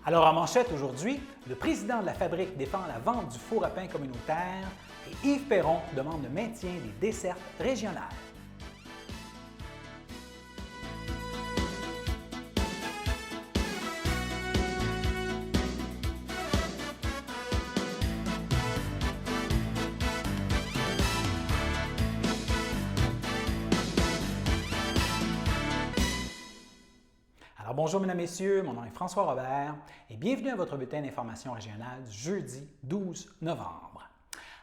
Alors en manchette aujourd'hui, le président de la fabrique défend la vente du four à pain communautaire et Yves Perron demande le maintien des dessertes régionales. Alors bonjour mesdames, messieurs, mon nom est François Robert et bienvenue à votre bulletin d'information régionale du jeudi 12 novembre.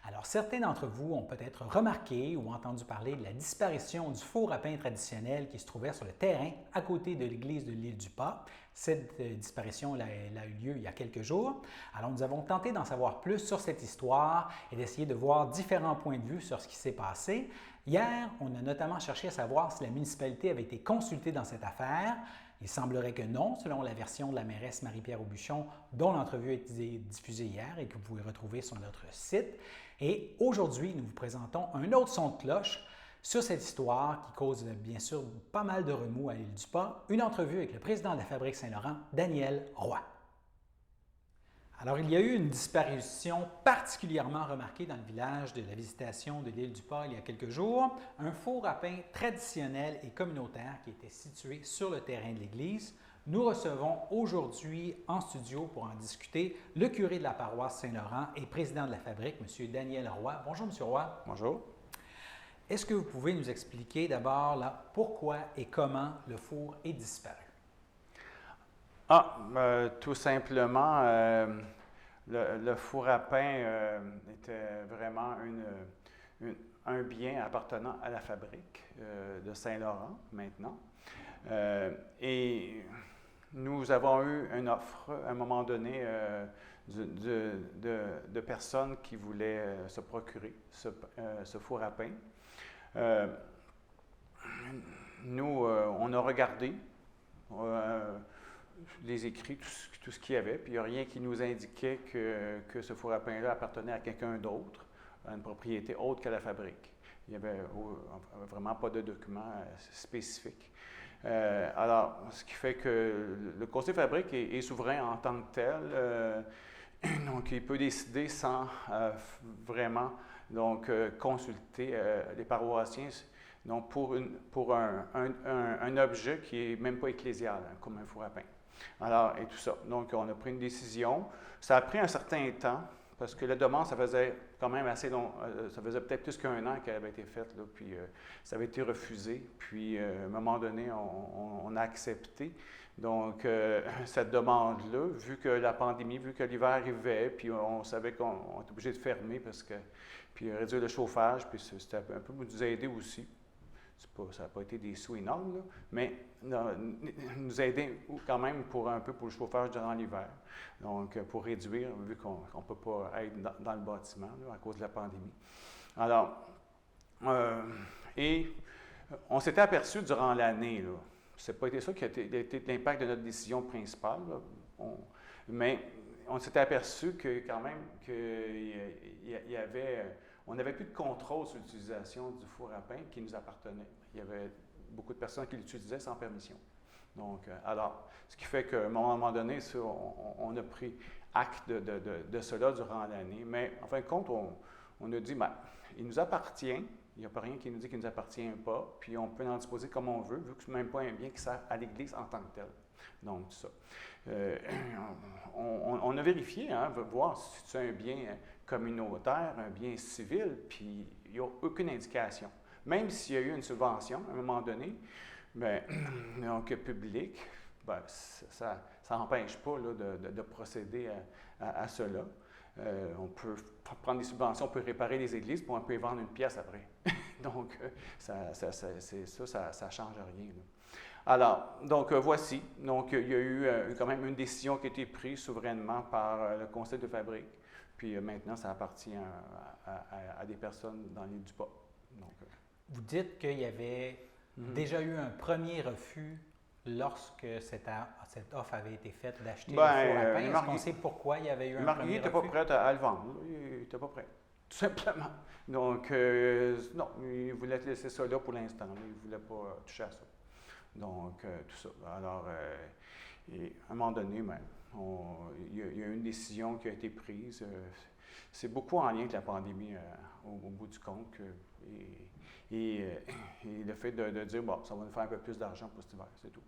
Alors certains d'entre vous ont peut-être remarqué ou entendu parler de la disparition du four à pain traditionnel qui se trouvait sur le terrain à côté de l'église de l'île du Pas. Cette disparition elle a eu lieu il y a quelques jours. Alors nous avons tenté d'en savoir plus sur cette histoire et d'essayer de voir différents points de vue sur ce qui s'est passé. Hier, on a notamment cherché à savoir si la municipalité avait été consultée dans cette affaire. Il semblerait que non, selon la version de la mairesse Marie-Pierre Aubuchon, dont l'entrevue a été diffusée hier et que vous pouvez retrouver sur notre site. Et aujourd'hui, nous vous présentons un autre son de cloche sur cette histoire qui cause bien sûr pas mal de remous à l'île du Pas, une entrevue avec le président de la Fabrique Saint-Laurent, Daniel Roy. Alors, il y a eu une disparition particulièrement remarquée dans le village de la Visitation de l'île du Pas il y a quelques jours. Un four à pain traditionnel et communautaire qui était situé sur le terrain de l'église. Nous recevons aujourd'hui en studio pour en discuter le curé de la paroisse Saint-Laurent et président de la fabrique, M. Daniel Roy. Bonjour, M. Roy. Bonjour. Est-ce que vous pouvez nous expliquer d'abord pourquoi et comment le four est disparu? Tout simplement, le four à pain était vraiment un bien appartenant à la fabrique de Saint-Laurent maintenant. Et nous avons eu une offre à un moment donné de personnes qui voulaient se procurer ce four à pain. Nous, on a regardé les écrits, tout ce qu'il y avait, puis il n'y a rien qui nous indiquait que ce four à pain-là appartenait à quelqu'un d'autre, à une propriété autre que la fabrique. Il n'y avait vraiment pas de document spécifique. Alors, ce qui fait que le conseil fabrique est souverain en tant que tel, donc il peut décider sans vraiment consulter les paroissiens. Donc, pour un objet qui n'est même pas ecclésial, hein, comme un four à pain. Alors, et tout ça. Donc, on a pris une décision. Ça a pris un certain temps, parce que la demande, ça faisait quand même assez long. Ça faisait peut-être plus qu'un an qu'elle avait été faite, là, puis ça avait été refusé. Puis, à un moment donné, on a accepté. Donc, cette demande-là, vu que la pandémie, vu que l'hiver arrivait, puis on savait qu'on était obligé de fermer, puis réduire le chauffage, puis c'était un peu pour nous aider aussi. Ça n'a pas été des sous énormes, là, mais nous aider quand même pour le chauffage durant l'hiver. Donc, pour réduire, vu qu'on ne peut pas être dans le bâtiment là, à cause de la pandémie. Alors, et on s'était aperçu durant l'année, là, ce n'a pas été ça qui a été l'impact de notre décision principale, là, mais on s'était aperçu que quand même on n'avait plus de contrôle sur l'utilisation du four à pain qui nous appartenait. Il y avait beaucoup de personnes qui l'utilisaient sans permission. Donc, alors, ce qui fait qu'à un moment donné, on a pris acte de cela durant l'année. Mais en fin de compte, on a dit, il nous appartient. Il n'y a pas rien qui nous dit qu'il ne nous appartient pas. Puis on peut en disposer comme on veut, vu que ce n'est même pas un bien qui sert à l'Église en tant que tel. Donc, tout ça. On a vérifié, voir si c'est un bien communautaire, un bien civil, puis il n'y a aucune indication. Même s'il y a eu une subvention à un moment donné, donc publique, ça n'empêche pas là, de procéder à cela. On peut prendre des subventions, on peut réparer les églises, puis on peut y vendre une pièce après. Donc, ça ne change rien. Là. Alors, donc voici. Donc, il y a eu quand même une décision qui a été prise souverainement par le conseil de fabrique. Puis maintenant, ça appartient à des personnes dans l'île du Pas. Donc, vous dites qu'il y avait déjà eu un premier refus lorsque cette offre avait été faite d'acheter le four à pain. Est-ce qu'on sait pourquoi il y avait eu un premier refus? Il n'était pas prêt à le vendre. Il n'était pas prêt. Tout simplement. Donc, non, il voulait laisser ça là pour l'instant. Il ne voulait pas toucher à ça. Donc, tout ça. Alors, et à un moment donné, Il y a une décision qui a été prise. C'est beaucoup en lien avec la pandémie au bout du compte. Et le fait de dire, bon, ça va nous faire un peu plus d'argent pour cet hiver, c'est tout.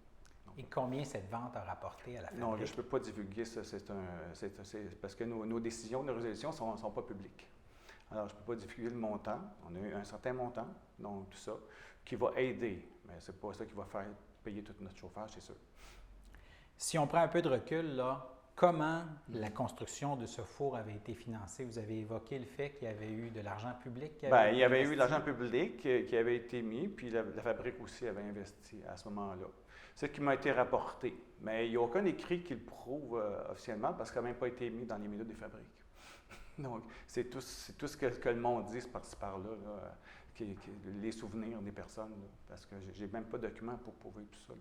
Et combien cette vente a rapporté à la fabrique? Non, je ne peux pas divulguer ça. C'est parce que nos décisions, nos résolutions ne sont pas publiques. Alors, je ne peux pas divulguer le montant. On a eu un certain montant, donc tout ça, qui va aider. Mais ce n'est pas ça qui va faire payer tout notre chauffage, c'est sûr. Si on prend un peu de recul, là, comment la construction de ce four avait été financée? Vous avez évoqué le fait qu'il y avait eu de l'argent public qui avait Il y avait investi. eu de l'argent public qui avait été mis, puis la fabrique aussi avait investi à ce moment-là. C'est ce qui m'a été rapporté. Mais il n'y a aucun écrit qui le prouve officiellement parce qu'il n'a même pas été mis dans les minutes des fabriques. Donc, c'est tout ce que le monde dit par-ci par-là, les souvenirs des personnes, là, parce que je n'ai même pas de documents pour prouver tout ça. Là.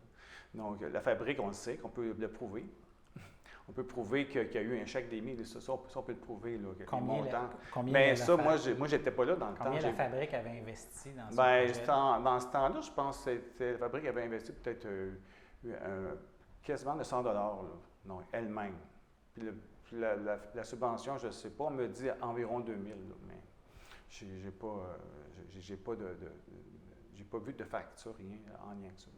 Donc, la fabrique, on le sait, qu'on peut le prouver. On peut prouver qu'il y a eu un chèque d'émis, ça, on peut le prouver. Là, Combien mais ça, moi, j'étais pas là dans le temps. Combien la fabrique avait investi dans ce projet? Dans ce temps-là, je pense que la fabrique avait investi peut-être quasiment de 100 $, elle-même. Puis la subvention, je ne sais pas, on me dit environ 2000 $, mais j'ai pas vu de facture, rien en lien avec ça.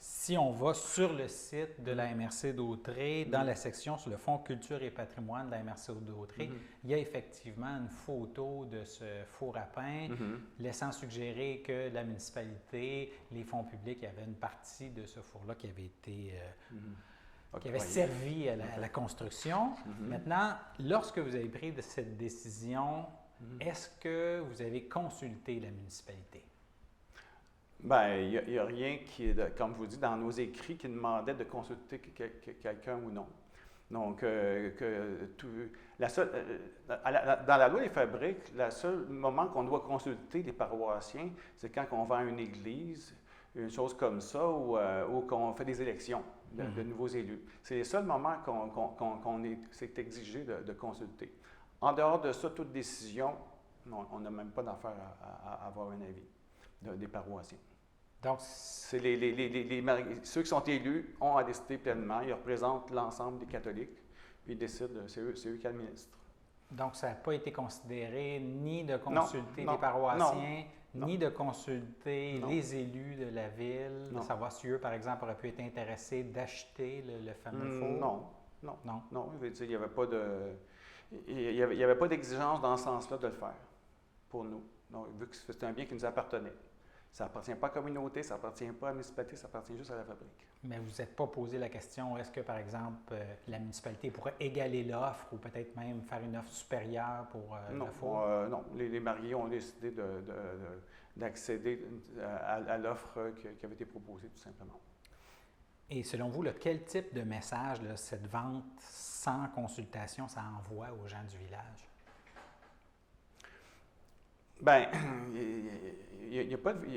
Si on va sur le site de la MRC d'Autrey, dans la section sur le Fonds Culture et Patrimoine de la MRC d'Autrey, il y a effectivement une photo de ce four à pain, laissant suggérer que la municipalité, les fonds publics, il y avait une partie de ce four-là qui avait été qui avait servi à la construction. Maintenant, lorsque vous avez pris cette décision, est-ce que vous avez consulté la municipalité? Bien, il n'y a rien qui, comme je vous dis, dans nos écrits qui demandait de consulter quelqu'un ou non. Donc, dans la loi des fabriques, le seul moment qu'on doit consulter les paroissiens, c'est quand on vend une église, une chose comme ça, ou qu'on fait des élections de nouveaux élus. C'est les seuls moments c'est exigé de consulter. En dehors de ça, toute décision, on n'a même pas d'affaire à avoir un avis des paroissiens. Donc, c'est ceux qui sont élus ont à décider pleinement. Ils représentent l'ensemble des catholiques, puis ils décident, c'est eux qui administrent. Donc, ça n'a pas été considéré ni de consulter les paroissiens, ni de consulter les élus de la ville, de savoir si eux, par exemple, auraient pu être intéressés d'acheter le fameux four? Non. Je veux dire, il n'y avait pas d'exigence dans ce sens-là de le faire pour nous. Donc, vu que c'était un bien qui nous appartenait. Ça n'appartient pas à la communauté, ça n'appartient pas à la municipalité, ça appartient juste à la fabrique. Mais vous n'êtes pas posé la question, est-ce que, par exemple, la municipalité pourrait égaler l'offre ou peut-être même faire une offre supérieure pour le four? Non, les mariés ont décidé d'accéder à l'offre qui avait été proposée, tout simplement. Et selon vous, quel type de message, cette vente sans consultation, ça envoie aux gens du village? Bien, il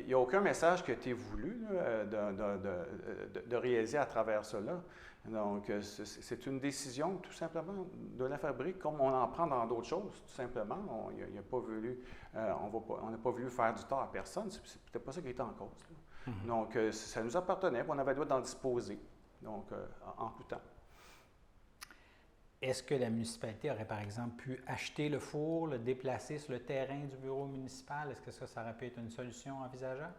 n'y a aucun message qui a été voulu de réaliser à travers cela. Donc, c'est une décision tout simplement de la fabrique, comme on en prend dans d'autres choses, tout simplement. On n'a pas voulu faire du tort à personne, c'est peut-être pas ça qui était en cause. Donc, ça nous appartenait, on avait le droit d'en disposer, donc en tout temps. Est-ce que la municipalité aurait, par exemple, pu acheter le four, le déplacer sur le terrain du bureau municipal? Est-ce que ça aurait pu être une solution envisageable?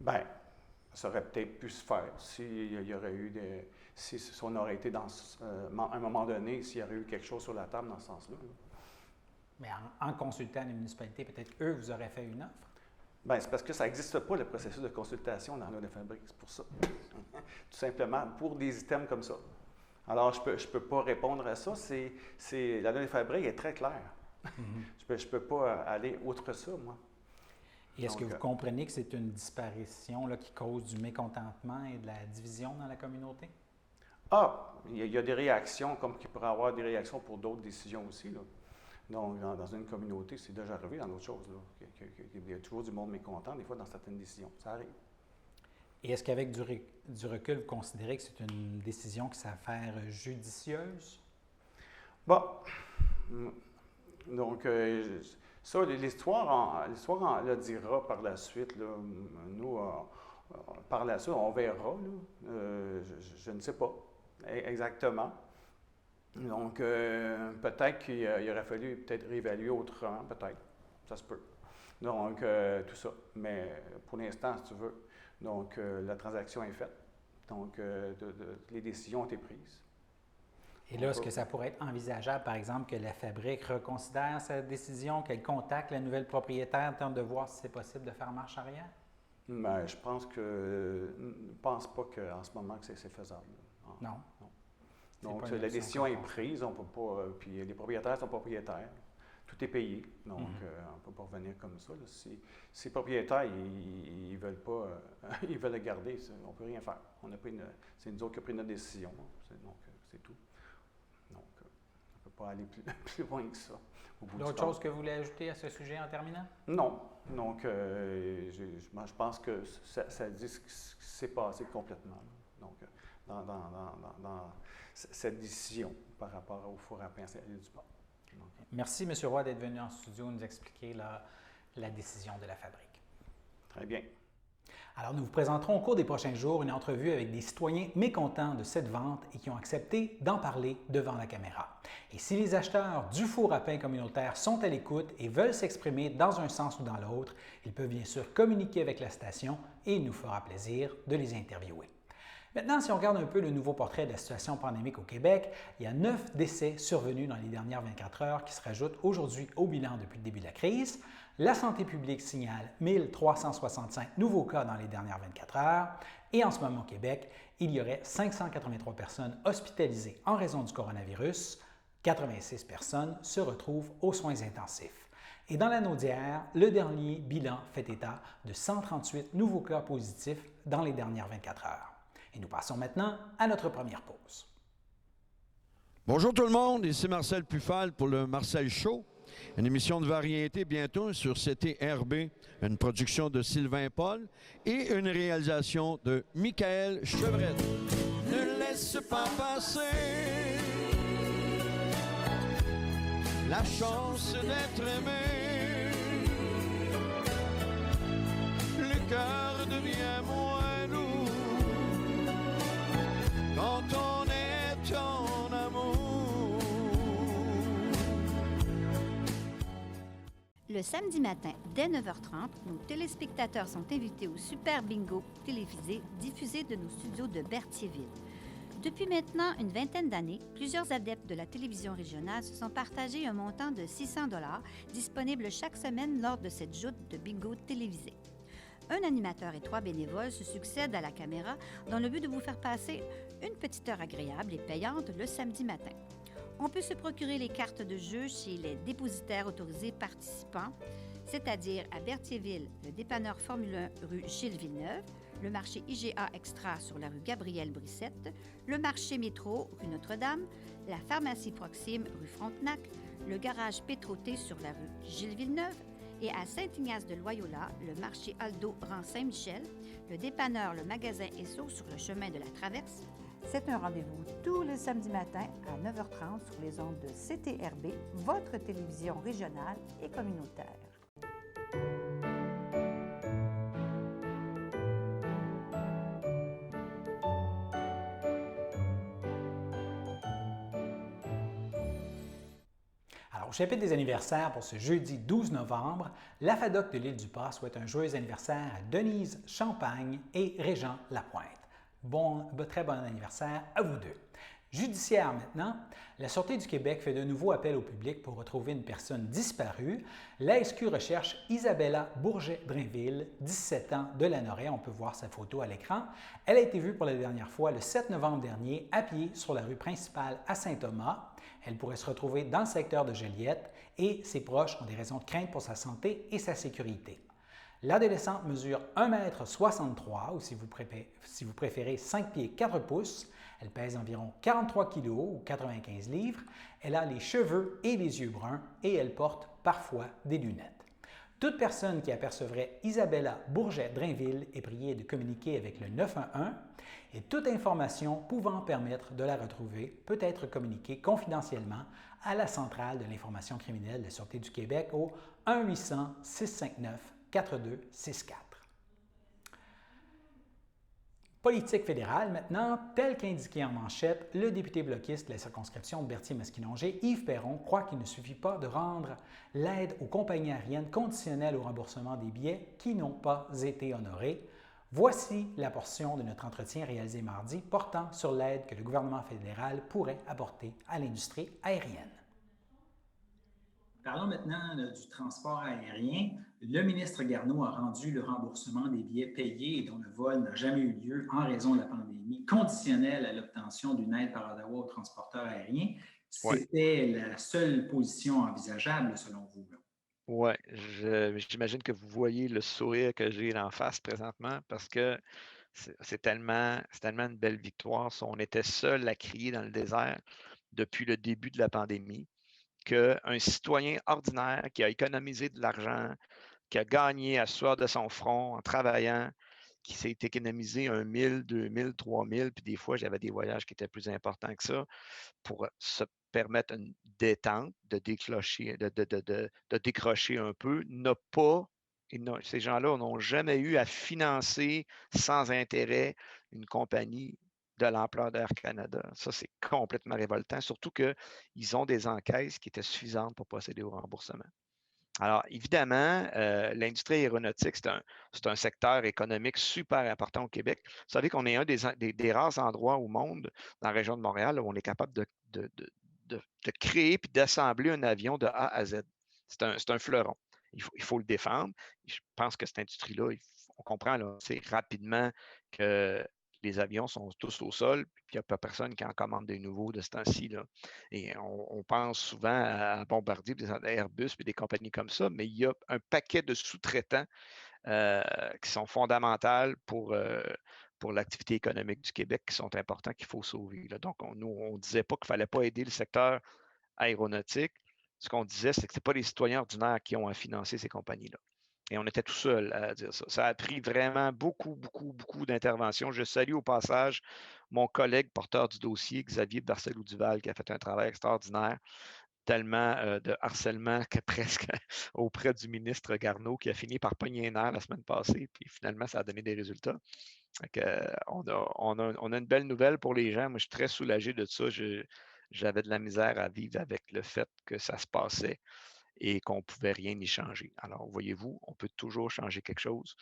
Bien, ça aurait peut-être pu se faire si on aurait été à un moment donné, s'il y aurait eu quelque chose sur la table dans ce sens-là. Mais en consultant la municipalité, peut-être qu'eux vous auraient fait une offre? Bien, c'est parce que ça n'existe pas, le processus de consultation dans la loi de fabrique. C'est pour ça. Tout simplement, pour des items comme ça. Alors, je peux pas répondre à ça. La loi des fabriques est très claire. Je peux pas aller outre que ça, moi. Et est-ce que vous comprenez que c'est une disparition qui cause du mécontentement et de la division dans la communauté? Il y a des réactions, comme qu'il pourrait y avoir des réactions pour d'autres décisions aussi, là. Donc, dans une communauté, c'est déjà arrivé dans d'autres choses, là. Il y a toujours du monde mécontent, des fois, dans certaines décisions. Ça arrive. Et est-ce qu'avec du recul, vous considérez que c'est une décision qui s'avère judicieuse? Bon. Donc, ça, l'histoire le dira par la suite. Là. Nous, par la suite, on verra. Là. Je ne sais pas exactement. Donc, peut-être qu'il aurait fallu peut-être réévaluer autrement, peut-être. Ça se peut. Donc, tout ça. Mais pour l'instant, si tu veux, donc la transaction est faite. Donc, les décisions ont été prises. Et là, est-ce que ça pourrait être envisageable, par exemple, que la fabrique reconsidère sa décision, qu'elle contacte la nouvelle propriétaire, tente de voir si c'est possible de faire marche arrière? Mais je pense pas qu'en ce moment que c'est faisable. Non. Donc, la décision est prise, on peut pas. Puis les propriétaires sont propriétaires. Tout est payé. Donc, on ne peut pas revenir comme ça. Là. Si les propriétaires, ils veulent pas, ils veulent le garder, on ne peut rien faire. C'est nous autres qui avons pris notre décision. Donc, c'est tout. Donc, on ne peut pas aller plus loin que ça. D'autres choses que vous voulez ajouter à ce sujet en terminant? Non. Donc, je pense que ça dit ce qui s'est passé complètement. Donc, dans cette décision par rapport au four à pain à l'île du Port. Merci, M. Roy, d'être venu en studio nous expliquer la décision de la fabrique. Très bien. Alors, nous vous présenterons au cours des prochains jours une entrevue avec des citoyens mécontents de cette vente et qui ont accepté d'en parler devant la caméra. Et si les acheteurs du four à pain communautaire sont à l'écoute et veulent s'exprimer dans un sens ou dans l'autre, ils peuvent bien sûr communiquer avec la station et il nous fera plaisir de les interviewer. Maintenant, si on regarde un peu le nouveau portrait de la situation pandémique au Québec, il y a 9 décès survenus dans les dernières 24 heures qui se rajoutent aujourd'hui au bilan depuis le début de la crise. La santé publique signale 1365 nouveaux cas dans les dernières 24 heures. Et en ce moment au Québec, il y aurait 583 personnes hospitalisées en raison du coronavirus. 86 personnes se retrouvent aux soins intensifs. Et dans la Naudière, le dernier bilan fait état de 138 nouveaux cas positifs dans les dernières 24 heures. Et nous passons maintenant à notre première pause. Bonjour tout le monde, ici Marcel Puffal pour le Marcel Show, une émission de variété bientôt sur CTRB, une production de Sylvain Paul et une réalisation de Michael Chevrette. Ne laisse pas passer la chance d'être aimé, le cœur devient moins lourd quand on est en amour. Le samedi matin, dès 9h30, nos téléspectateurs sont invités au Super Bingo télévisé diffusé de nos studios de Berthierville. Depuis maintenant une vingtaine d'années, plusieurs adeptes de la télévision régionale se sont partagés un montant de 600 $ disponible chaque semaine lors de cette joute de bingo télévisé. Un animateur et 3 bénévoles se succèdent à la caméra dans le but de vous faire passer une petite heure agréable et payante le samedi matin. On peut se procurer les cartes de jeu chez les dépositaires autorisés participants, c'est-à-dire à Berthierville, le dépanneur Formule 1 rue Gilles Villeneuve, le marché IGA Extra sur la rue Gabrielle Brissette, le marché Métro rue Notre-Dame, la pharmacie Proxime rue Frontenac, le garage Pétroté sur la rue Gilles Villeneuve, et à Saint-Ignace-de-Loyola, le marché Aldo rang Saint-Michel, le dépanneur Le Magasin Esso sur le chemin de la Traverse. C'est un rendez-vous tous les samedis matins à 9h30 sur les ondes de CTRB, votre télévision régionale et communautaire. Au chapitre des anniversaires pour ce jeudi 12 novembre, la FADOC de l'Île-du-Pas souhaite un joyeux anniversaire à Denise Champagne et Régent Lapointe. Très bon anniversaire à vous deux. Judiciaire maintenant, la Sûreté du Québec fait de nouveau appel au public pour retrouver une personne disparue. La SQ recherche Isabella Bourget-Drainville, 17 ans, de Lanoraie. On peut voir sa photo à l'écran. Elle a été vue pour la dernière fois le 7 novembre dernier à pied sur la rue principale à Saint-Thomas. Elle pourrait se retrouver dans le secteur de Joliette et ses proches ont des raisons de crainte pour sa santé et sa sécurité. L'adolescente mesure 1,63 m ou si vous préférez 5 pieds 4 pouces. Elle pèse environ 43 kg ou 95 livres. Elle a les cheveux et les yeux bruns et elle porte parfois des lunettes. Toute personne qui apercevrait Isabella Bourget-Drainville est priée de communiquer avec le 911 et toute information pouvant permettre de la retrouver peut être communiquée confidentiellement à la Centrale de l'information criminelle de la Sûreté du Québec au 1-800-659-4264. Politique fédérale maintenant, tel qu'indiqué en manchette, le député bloquiste de la circonscription de Berthier-Masquinongé, Yves Perron, croit qu'il ne suffit pas de rendre l'aide aux compagnies aériennes conditionnelle au remboursement des billets qui n'ont pas été honorés. Voici la portion de notre entretien réalisé mardi portant sur l'aide que le gouvernement fédéral pourrait apporter à l'industrie aérienne. Parlons maintenant du transport aérien. Le ministre Garneau a rendu le remboursement des billets payés et dont le vol n'a jamais eu lieu en raison de la pandémie conditionnel à l'obtention d'une aide par Ottawa aux transporteurs aériens. Oui, C'était la seule position envisageable selon vous. ouais, j'imagine que vous voyez le sourire que j'ai en face présentement parce que c'est tellement une belle victoire. Si on était seul à crier dans le désert depuis le début de la pandémie, qu'un citoyen ordinaire qui a économisé de l'argent, qui a gagné à sueur de son front en travaillant, qui s'est économisé 1 000, 2 000, 3 000, puis des fois, j'avais des voyages qui étaient plus importants que ça, pour se permettre une détente, de décrocher un peu, ces gens-là n'ont jamais eu à financer sans intérêt une compagnie de l'ampleur d'Air Canada. Ça, c'est complètement révoltant, surtout qu'ils ont des encaisses qui étaient suffisantes pour procéder au remboursement. Alors, évidemment, l'industrie aéronautique, c'est un secteur économique super important au Québec. Vous savez qu'on est un des rares endroits au monde, dans la région de Montréal, où on est capable de créer puis d'assembler un avion de A à Z. C'est un fleuron. Il faut le défendre. Je pense que cette industrie-là, on comprend là, rapidement que les avions sont tous au sol, puis il n'y a pas personne qui en commande des nouveaux de ce temps-ci, là. Et on pense souvent à Bombardier, à Airbus, puis des compagnies comme ça, mais il y a un paquet de sous-traitants qui sont fondamentales pour l'activité économique du Québec, qui sont importants, qu'il faut sauver, là. Donc, nous, on ne disait pas qu'il ne fallait pas aider le secteur aéronautique. Ce qu'on disait, c'est que ce n'est pas les citoyens ordinaires qui ont à financer ces compagnies-là. Et on était tout seul à dire ça. Ça a pris vraiment beaucoup, beaucoup, beaucoup d'interventions. Je salue au passage mon collègue porteur du dossier, Xavier Barcelou-Duval, qui a fait un travail extraordinaire, tellement de harcèlement que presque auprès du ministre Garneau, qui a fini par pogner un air la semaine passée, puis finalement, ça a donné des résultats. Donc, on a une belle nouvelle pour les gens. Moi, je suis très soulagé de ça. J'avais de la misère à vivre avec le fait que ça se passait et qu'on ne pouvait rien y changer. Alors, voyez-vous, on peut toujours changer quelque chose.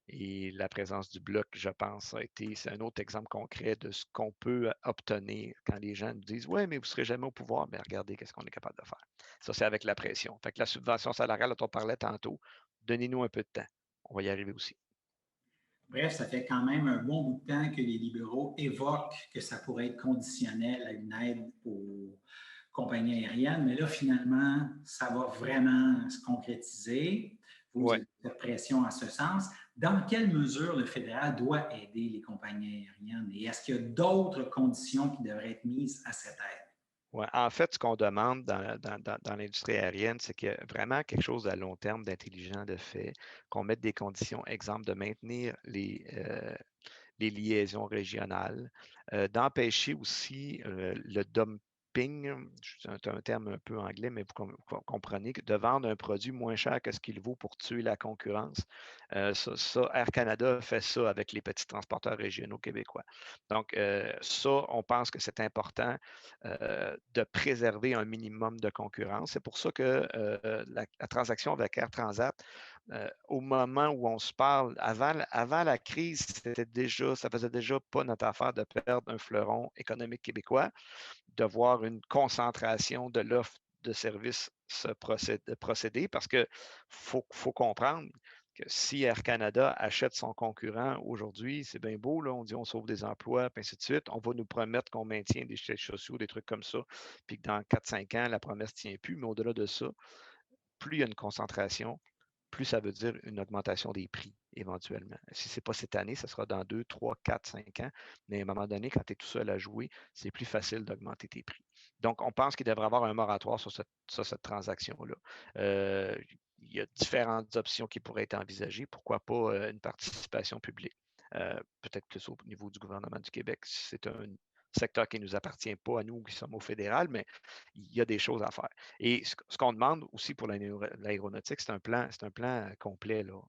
Et la présence du bloc, je pense, c'est un autre exemple concret de ce qu'on peut obtenir quand les gens nous disent ouais, mais vous ne serez jamais au pouvoir. Mais regardez qu'est-ce qu'on est capable de faire. Ça, c'est avec la pression. Fait que la subvention salariale dont on parlait tantôt, donnez-nous un peu de temps. On va y arriver aussi. Bref, ça fait quand même un bon bout de temps que les libéraux évoquent que ça pourrait être conditionnel à une aide aux compagnies aériennes, mais là, finalement, ça va vraiment se concrétiser. Vous avez cette pression en ce sens. Dans quelle mesure le fédéral doit aider les compagnies aériennes et est-ce qu'il y a d'autres conditions qui devraient être mises à cette aide? Ouais, en fait, ce qu'on demande dans l'industrie aérienne, c'est qu'il y a vraiment quelque chose à long terme d'intelligent de fait, qu'on mette des conditions, exemple, de maintenir les liaisons régionales, d'empêcher aussi le dumping, c'est un terme un peu anglais, mais vous comprenez, de vendre un produit moins cher que ce qu'il vaut pour tuer la concurrence. Air Canada fait ça avec les petits transporteurs régionaux québécois. Donc, ça, on pense que c'est important de préserver un minimum de concurrence. C'est pour ça que la transaction avec Air Transat, au moment où on se parle, avant la crise, ça faisait déjà pas notre affaire de perdre un fleuron économique québécois, de voir une concentration de l'offre de services procéder, parce qu'il faut comprendre que si Air Canada achète son concurrent aujourd'hui, c'est bien beau, là, on dit on sauve des emplois, puis ainsi de suite. On va nous promettre qu'on maintient des sièges sociaux, des trucs comme ça, puis que dans 4-5 ans, la promesse ne tient plus. Mais au-delà de ça, plus il y a une concentration, plus ça veut dire une augmentation des prix éventuellement. Si ce n'est pas cette année, ce sera dans 2, 3, 4, 5 ans. Mais à un moment donné, quand tu es tout seul à jouer, c'est plus facile d'augmenter tes prix. Donc, on pense qu'il devrait y avoir un moratoire sur cette transaction-là. Il y a différentes options qui pourraient être envisagées. Pourquoi pas une participation publique? Peut-être plus au niveau du gouvernement du Québec. C'est un secteur qui ne nous appartient pas à nous qui sommes au fédéral, mais il y a des choses à faire. Et ce qu'on demande aussi pour l'aéronautique, c'est un plan complet, là,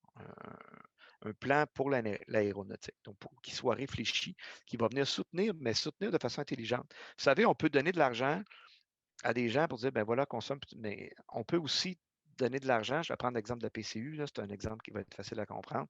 un plan pour l'aéronautique, donc pour qu'il soit réfléchi, qui va venir soutenir, mais soutenir de façon intelligente. Vous savez, on peut donner de l'argent à des gens pour dire, ben voilà, consomme, mais on peut aussi donner de l'argent. Je vais prendre l'exemple de la PCU, c'est un exemple qui va être facile à comprendre.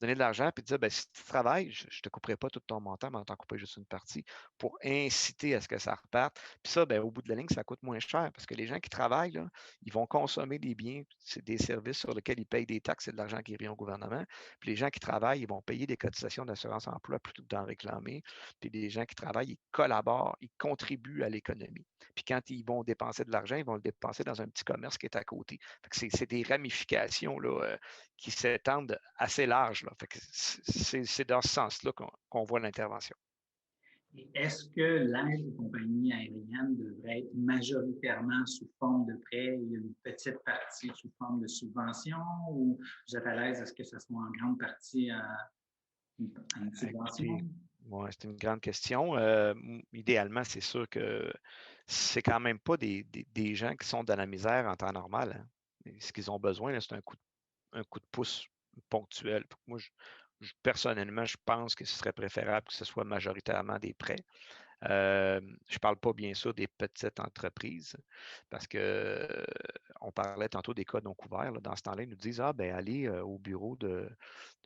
Donner de l'argent puis dire, ben, si tu travailles, je ne te couperai pas tout ton montant, mais on t'en couperai juste une partie pour inciter à ce que ça reparte. Puis ça, ben, au bout de la ligne, ça coûte moins cher parce que les gens qui travaillent, là, ils vont consommer des biens, c'est des services sur lesquels ils payent des taxes, c'est de l'argent qui revient au gouvernement. Puis les gens qui travaillent, ils vont payer des cotisations d'assurance emploi plutôt que d'en réclamer. Puis les gens qui travaillent, ils collaborent, ils contribuent à l'économie. Puis quand ils vont dépenser de l'argent, ils vont le dépenser dans un petit commerce qui est à côté. C'est des ramifications là, qui s'étendent assez large. Là. Fait que c'est dans ce sens-là qu'on voit l'intervention. Et est-ce que l'aide aux compagnies aériennes devrait être majoritairement sous forme de prêt et une petite partie sous forme de subvention, ou vous êtes à l'aise à ce que ce soit en grande partie à une subvention? Ouais, c'est une grande question. Idéalement, c'est sûr que c'est quand même pas des gens qui sont dans la misère en temps normal. Hein. Ce qu'ils ont besoin, là, c'est un coup de pouce ponctuel. Moi, personnellement, je pense que ce serait préférable que ce soit majoritairement des prêts. Je ne parle pas bien sûr des petites entreprises parce que on parlait tantôt des cas non couverts. Là. Dans ce temps-là, ils nous disent ah, ben, allez au bureau de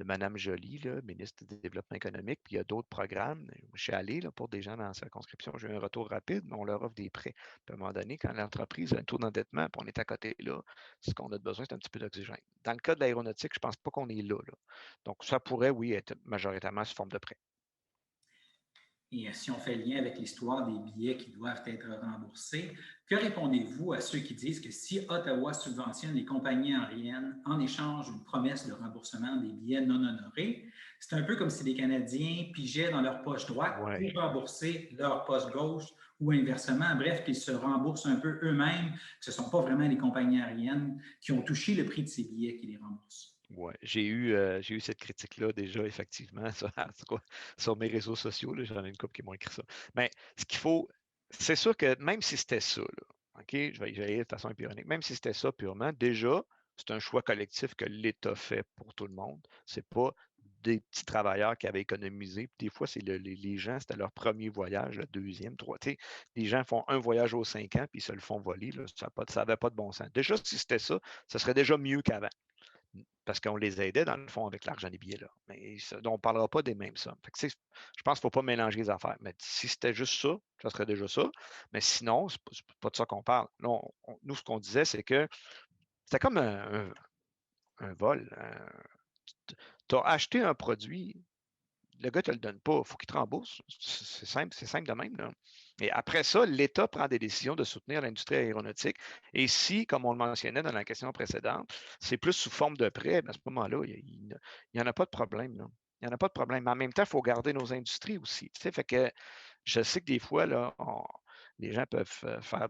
Mme Joly, là, ministre du Développement économique, puis il y a d'autres programmes. Je suis allé là, pour des gens dans la circonscription, j'ai eu un retour rapide, mais on leur offre des prêts. Puis à un moment donné, quand l'entreprise a un taux d'endettement, puis on est à côté là, ce qu'on a besoin, c'est un petit peu d'oxygène. Dans le cas de l'aéronautique, je ne pense pas qu'on est là, là. Donc, ça pourrait, oui, être majoritairement sous forme de prêt. Et si on fait lien avec l'histoire des billets qui doivent être remboursés, que répondez-vous à ceux qui disent que si Ottawa subventionne les compagnies aériennes en échange d'une promesse de remboursement des billets non honorés, c'est un peu comme si les Canadiens pigeaient dans leur poche droite Ouais. pour rembourser leur poche gauche ou inversement, bref, qu'ils se remboursent un peu eux-mêmes, que ce ne sont pas vraiment les compagnies aériennes qui ont touché le prix de ces billets qui les remboursent. Ouais, j'ai eu cette critique-là déjà, effectivement, sur mes réseaux sociaux. J'en ai une couple qui m'ont écrit ça. Mais ce qu'il faut, c'est sûr que même si c'était ça, là, OK, je vais y aller de façon un peu ironique, même si c'était ça purement, déjà, c'est un choix collectif que l'État fait pour tout le monde. C'est pas des petits travailleurs qui avaient économisé. Des fois, c'est les gens, c'était leur premier voyage, le deuxième, troisième. Les gens font un voyage aux 5 ans, puis ils se le font voler. Là, ça n'avait pas de bon sens. Déjà, si c'était ça, ça serait déjà mieux qu'avant parce qu'on les aidait, dans le fond, avec l'argent des billets. Là. Mais on ne parlera pas des mêmes sommes. Je pense qu'il ne faut pas mélanger les affaires. Mais si c'était juste ça, ça serait déjà ça. Mais sinon, ce n'est pas de ça qu'on parle. Là, nous, ce qu'on disait, c'est que c'était comme un vol. Tu as acheté un produit, le gars ne te le donne pas, il faut qu'il te rembourse. C'est simple de même. Là. Et après ça, l'État prend des décisions de soutenir l'industrie aéronautique. Et si, comme on le mentionnait dans la question précédente, c'est plus sous forme de prêt, à ce moment-là, il n'y en a pas de problème. Là. Il n'y en a pas de problème. Mais en même temps, il faut garder nos industries aussi. Fait que je sais que des fois, là, les gens peuvent faire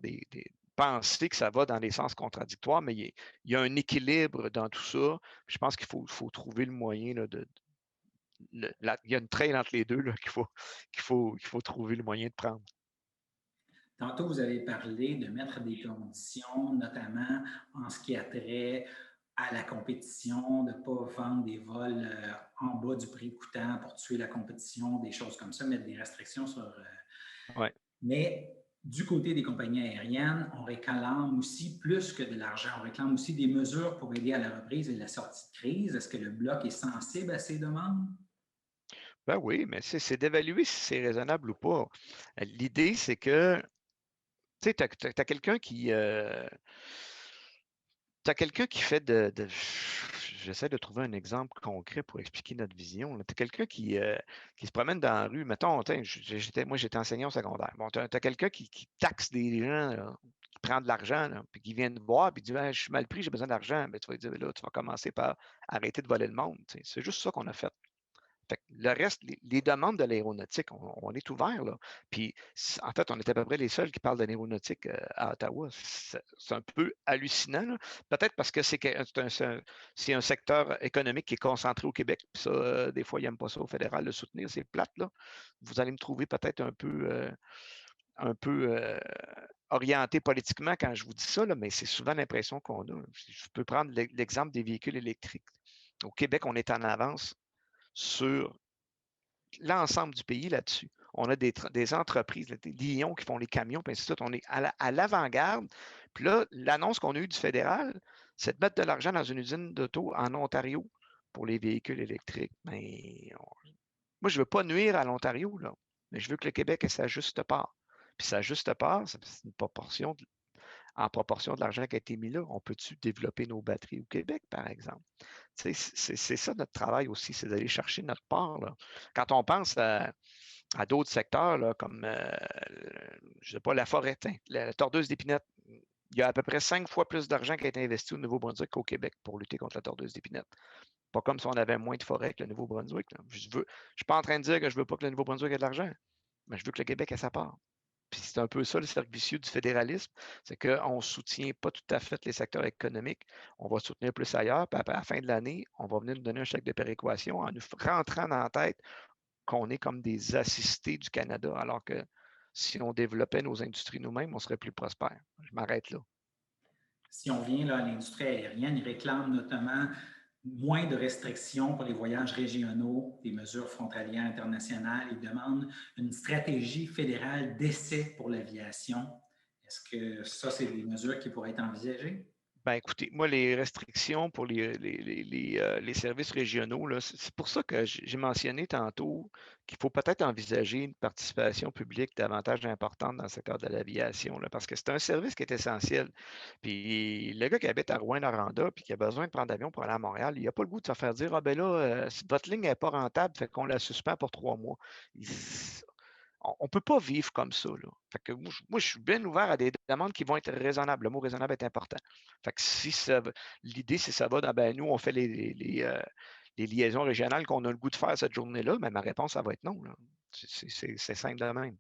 penser que ça va dans des sens contradictoires, mais il y a un équilibre dans tout ça. Je pense qu'il faut trouver le moyen là, il y a une traîne entre les deux qu'il faut trouver le moyen de prendre. Tantôt, vous avez parlé de mettre des conditions, notamment en ce qui a trait à la compétition, de ne pas vendre des vols en bas du prix coûtant pour tuer la compétition, des choses comme ça, mettre des restrictions sur. Ouais. Mais du côté des compagnies aériennes, on réclame aussi plus que de l'argent. On réclame aussi des mesures pour aider à la reprise et la sortie de crise. Est-ce que le Bloc est sensible à ces demandes? Ben oui, mais c'est d'évaluer si c'est raisonnable ou pas. L'idée, c'est que tu sais, tu as quelqu'un qui. Tu quelqu'un qui fait j'essaie de trouver un exemple concret pour expliquer notre vision. Tu as quelqu'un qui se promène dans la rue. Mettons, moi, j'étais enseignant au secondaire. Bon, tu as quelqu'un qui taxe des gens, là, qui prend de l'argent, là, puis qui vient te voir, puis dit je suis mal pris, j'ai besoin d'argent. Ben, tu vas lui dire là, tu vas commencer par arrêter de voler le monde. C'est juste ça qu'on a fait. Fait que le reste, les demandes de l'aéronautique, on est ouvert. Là. Puis, en fait, on est à peu près les seuls qui parlent de l'aéronautique à Ottawa. C'est un peu hallucinant. Là. Peut-être parce que c'est un secteur économique qui est concentré au Québec. Puis ça, des fois, ils n'aiment pas ça au fédéral, le soutenir. C'est plate. Là. Vous allez me trouver peut-être un peu orienté politiquement quand je vous dis ça, là, mais c'est souvent l'impression qu'on a. Je peux prendre l'exemple des véhicules électriques. Au Québec, on est en avance sur l'ensemble du pays là-dessus. On a des entreprises, des Lions qui font les camions, puis ainsi de suite. On est à l'avant-garde. Puis là, l'annonce qu'on a eue du fédéral, c'est de mettre de l'argent dans une usine d'auto en Ontario pour les véhicules électriques. Mais moi, je ne veux pas nuire à l'Ontario, là, mais je veux que le Québec ait sa juste part. Puis sa juste part, c'est une proportion en proportion de l'argent qui a été mis là. On peut-tu développer nos batteries au Québec, par exemple? C'est ça notre travail aussi, c'est d'aller chercher notre part, là. Quand on pense à d'autres secteurs, là, comme, je ne sais pas, la forêt, la tordeuse d'épinette, il y a à peu près 5 fois plus d'argent qui a été investi au Nouveau-Brunswick qu'au Québec pour lutter contre la tordeuse d'épinette. Pas comme si on avait moins de forêt que le Nouveau-Brunswick. Je ne suis pas en train de dire que je ne veux pas que le Nouveau-Brunswick ait de l'argent, mais je veux que le Québec ait sa part. Puis c'est un peu ça le cercle vicieux du fédéralisme, c'est qu'on ne soutient pas tout à fait les secteurs économiques, on va soutenir plus ailleurs, puis à la fin de l'année, on va venir nous donner un chèque de péréquation en nous rentrant dans la tête qu'on est comme des assistés du Canada, alors que si on développait nos industries nous-mêmes, on serait plus prospères. Je m'arrête là. Si on vient là, à l'industrie aérienne, ils réclament notamment moins de restrictions pour les voyages régionaux, des mesures frontalières internationales. Ils demandent une stratégie fédérale d'essai pour l'aviation. Est-ce que ça, c'est des mesures qui pourraient être envisagées? Ben écoutez, moi, les restrictions pour les services régionaux, là, c'est pour ça que j'ai mentionné tantôt qu'il faut peut-être envisager une participation publique davantage importante dans le secteur de l'aviation, là, parce que c'est un service qui est essentiel. Puis le gars qui habite à Rouyn-Noranda puis qui a besoin de prendre l'avion pour aller à Montréal, il n'a pas le goût de se faire dire: ah ben là, votre ligne n'est pas rentable, fait qu'on la suspend pour 3 mois. On ne peut pas vivre comme ça, là. Fait que moi, je suis bien ouvert à des demandes qui vont être raisonnables. Le mot raisonnable est important. Fait que si l'idée, si ça va, ben, nous, on fait les liaisons régionales qu'on a le goût de faire cette journée-là, mais ma réponse, ça va être non, là. C'est simple de même.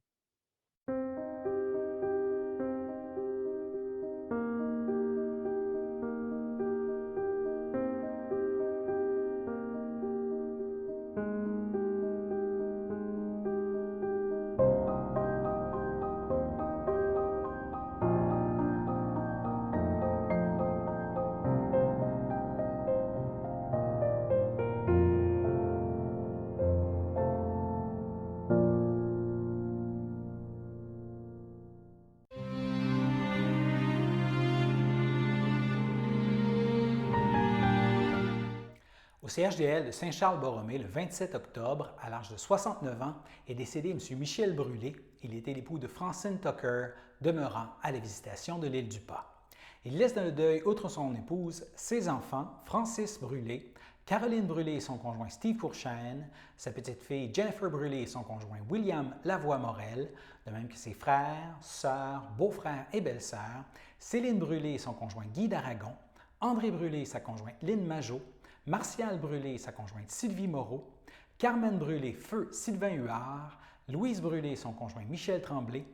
Au CHDL de Saint-Charles-Borromée, le 27 octobre, à l'âge de 69 ans, est décédé M. Michel Brûlé. Il était l'époux de Francine Tucker, demeurant à la Visitation de l'île du Pas. Il laisse dans le deuil, outre son épouse, ses enfants, Francis Brûlé, Caroline Brûlé et son conjoint Steve Courchaine, sa petite-fille Jennifer Brûlé et son conjoint William Lavoie-Morel, de même que ses frères, sœurs, beaux-frères et belles-sœurs, Céline Brûlé et son conjoint Guy d'Aragon, André Brûlé et sa conjointe Lynne Majot, Martial Brûlé et sa conjointe Sylvie Moreau, Carmen Brûlé, feu Sylvain Huard, Louise Brûlé et son conjoint Michel Tremblay,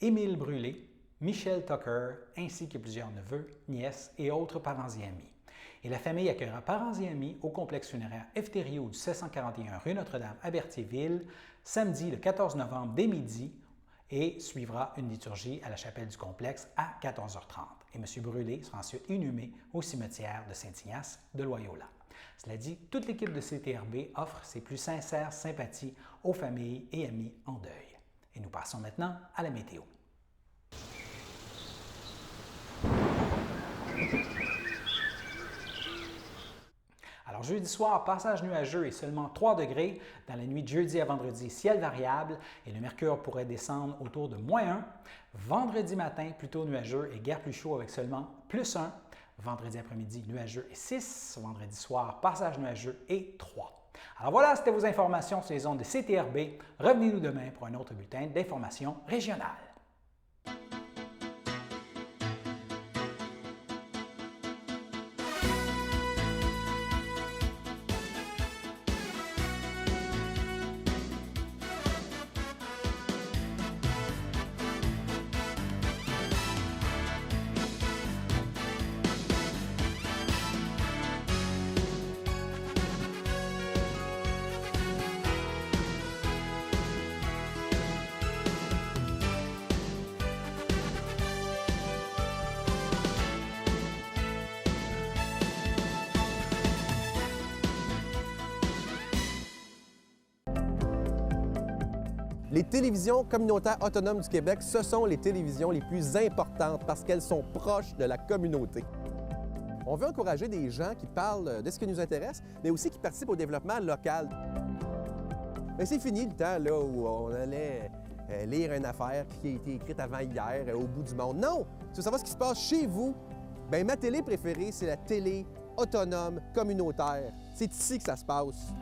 Émile Brûlé, Michel Tucker, ainsi que plusieurs neveux, nièces et autres parents et amis. Et la famille accueillera parents et amis au complexe funéraire Efterio du 1641 rue Notre-Dame à Berthierville, samedi le 14 novembre dès midi, et suivra une liturgie à la chapelle du complexe à 14h30. Et M. Brûlé sera ensuite inhumé au cimetière de Saint-Ignace de Loyola. Cela dit, toute l'équipe de CTRB offre ses plus sincères sympathies aux familles et amis en deuil. Et nous passons maintenant à la météo. Alors, jeudi soir, passage nuageux et seulement 3 degrés. Dans la nuit de jeudi à vendredi, ciel variable et le mercure pourrait descendre autour de -1. Vendredi matin, plutôt nuageux et guère plus chaud avec seulement +1. Vendredi après-midi, nuageux et 6. Vendredi soir, passage nuageux et 3. Alors voilà, c'était vos informations sur les ondes de CTRB. Revenez-nous demain pour un autre bulletin d'information régionale. Les télévisions communautaires autonomes du Québec, ce sont les télévisions les plus importantes parce qu'elles sont proches de la communauté. On veut encourager des gens qui parlent de ce qui nous intéresse, mais aussi qui participent au développement local. Mais c'est fini le temps là, où on allait lire une affaire qui a été écrite avant hier au bout du monde. Non! Tu veux savoir ce qui se passe chez vous? Bien, ma télé préférée, c'est la télé autonome communautaire. C'est ici que ça se passe.